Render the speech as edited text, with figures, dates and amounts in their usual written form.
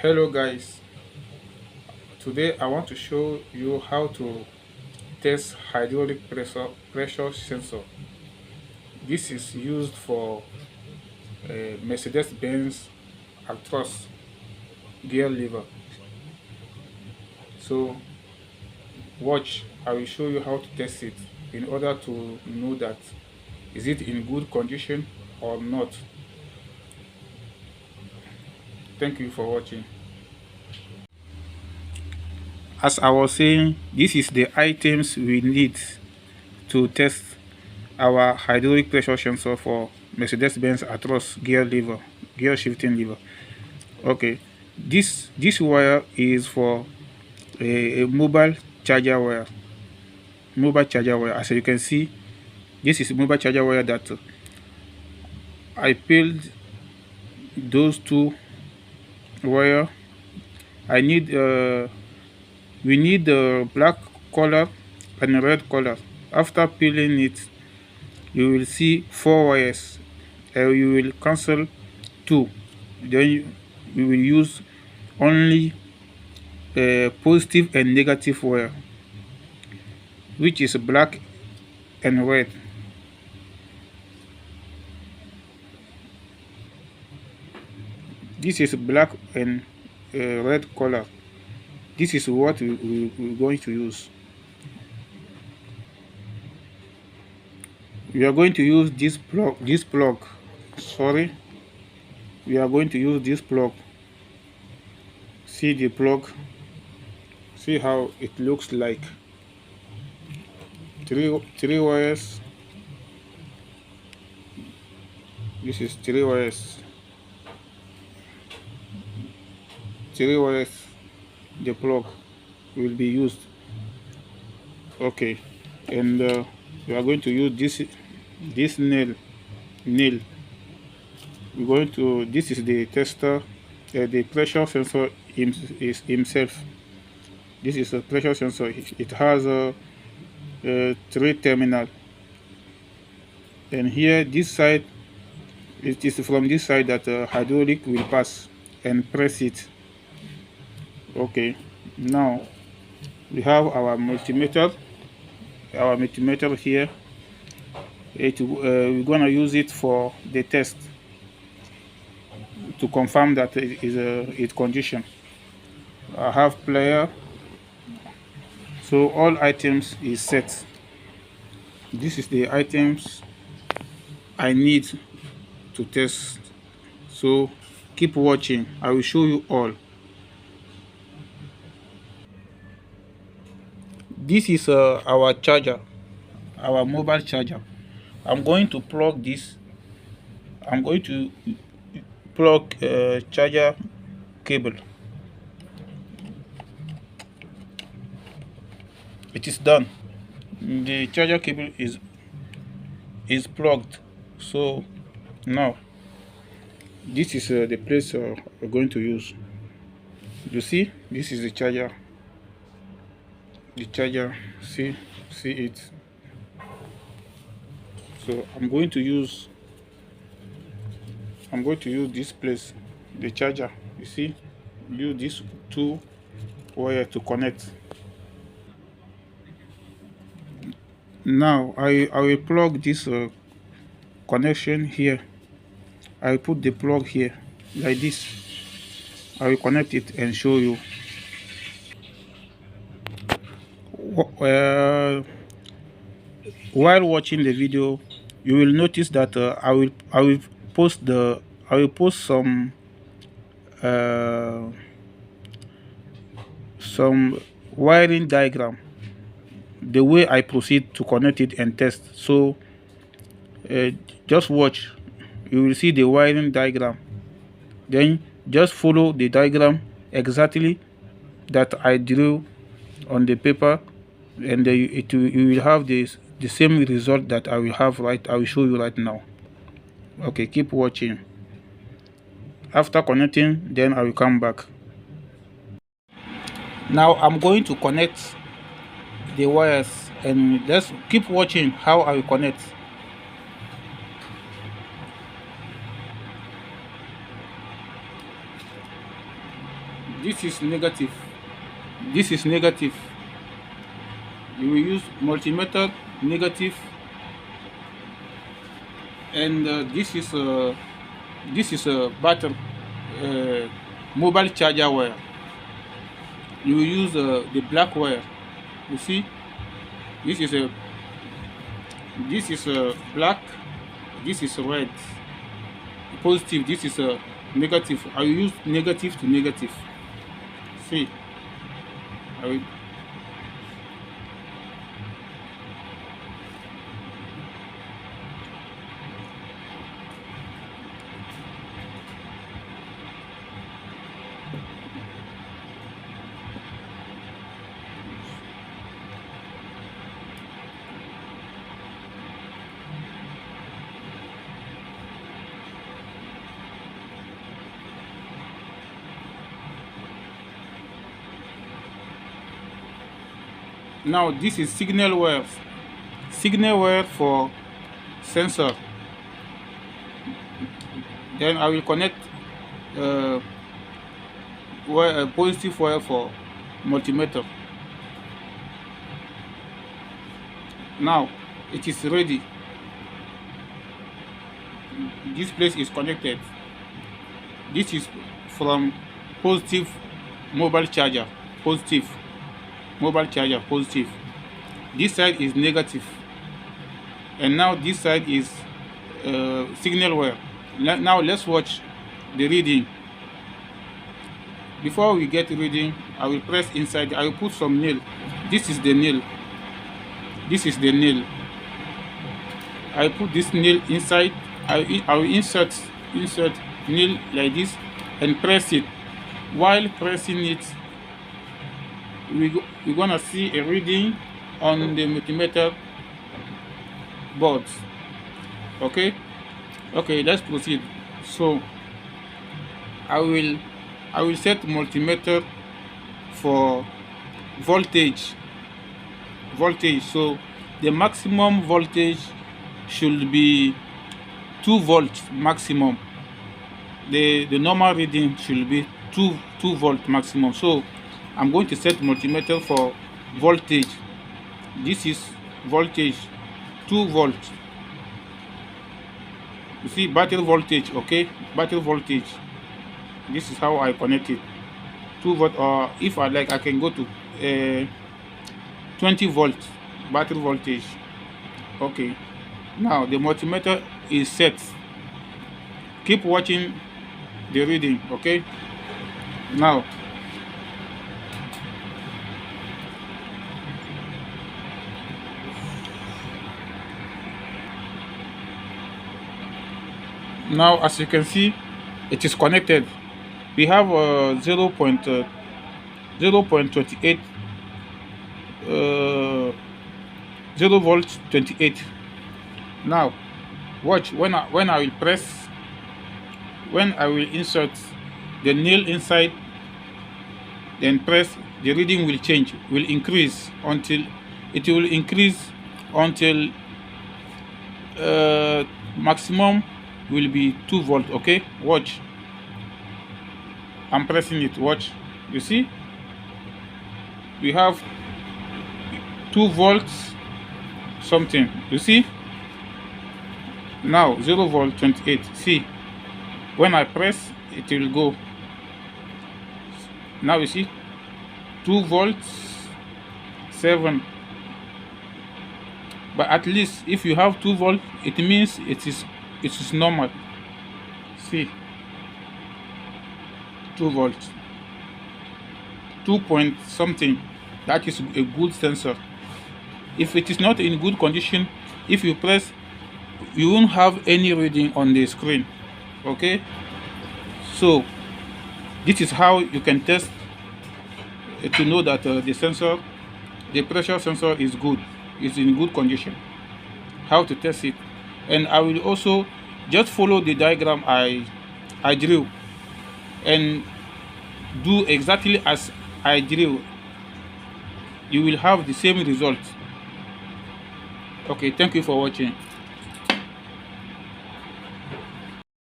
Hello guys, today I want to show you how to test hydraulic pressure sensor. This is used for Mercedes-Benz Actros gear lever. So watch, I will show you how to test it in order to know that is it in good condition or not. Thank you for watching. As I was saying, this is the items we need to test our hydraulic pressure sensor for Mercedes-Benz Actros gear shifting lever. Okay, this wire is for a mobile charger wire. As you can see, this is a mobile charger wire that I peeled those two wire. I need we need the black color and red color. After peeling it, you will see four wires. You will cancel two. Then you will use only positive and negative wire, which is black and red. This is black and red color. This is what we're going to use. We are going to use this plug. Sorry, we are going to use this plug. See the plug. See how it looks like. Three wires. This is three wires. Three wires. The plug will be used. Okay, and we are going to use this nail. We're going to. This is the tester. The pressure sensor is himself. This is a pressure sensor. It has three terminal, and here this side, it is from this side that hydraulic will pass and press it. Okay, now we have our multimeter here. We're gonna use it for the test to confirm that it is its condition. I have player, so all items is set. This is the items I need to test, so keep watching. I will show you all. This is our charger, our mobile charger. I'm going to plug this. I'm going to plug charger cable. It is done. The charger cable is plugged. So now this is the place we're going to use. You see, this is the charger. See it. So I'm going to use this place, the charger. You see, use these two wire to connect. Now I will plug this connection here. I put the plug here like this. I will connect it and show you. While watching the video, you will notice that I will post some wiring diagram, the way I proceed to connect it and test. So just watch. You will see the wiring diagram. Then just follow the diagram exactly that I drew on the paper, and you will have the same result that I will show you right now. Okay, keep watching. After connecting, then I will come back. Now I'm going to connect the wires, and let's keep watching how I will connect. this is negative, this is negative. You will use multimeter negative, and this is a battery mobile charger wire. You will use the black wire. You see, this is a black, this is red, positive, this is a negative. I will use negative to negative. See, I will. Now this is signal wire for sensor. Then I will connect a positive wire for multimeter. Now it is ready. This place is connected. This is from positive mobile charger, positive mobile charger, positive. This side is negative, and now this side is signal wire. Now let's watch the reading. Before we get reading, I will press inside. I will put some nail. This is the nail. This is the nail. I put this nail inside. I will insert nail like this and press it. While pressing it, we're gonna see a reading on the multimeter board. Okay, let's proceed. So I will set multimeter for voltage. So the maximum voltage should be 2 volts maximum. The normal reading should be 2 volt maximum. So I'm going to set multimeter for voltage. This is voltage, 2 volts. You see, battery voltage. Okay, battery voltage. This is how I connect it. 2 volt, or if I like, I can go to 20 volts battery voltage. Okay, now the multimeter is set. Keep watching the reading. Okay, now as you can see, it is connected. We have 0.28 0 volt 28. Now watch when I will press, when I will insert the nail inside, then press, the reading will change, will increase until maximum will be 2 volt. Okay, watch, I'm pressing it. Watch, you see, we have 2 volts something. You see, now 0 volt 28. See, when I press, it will go. Now you see 2 volts 7. But at least if you have 2 volt, it means it is normal. See, 2 volts, 2 point something. That is a good sensor. If it is not in good condition, if you press, you won't have any reading on the screen. Okay, so this is how you can test to know that the sensor, the pressure sensor, is good, is in good condition. How to test it, and I will also just follow the diagram I drew and do exactly as I drew. You will have the same result. Okay, thank you for watching.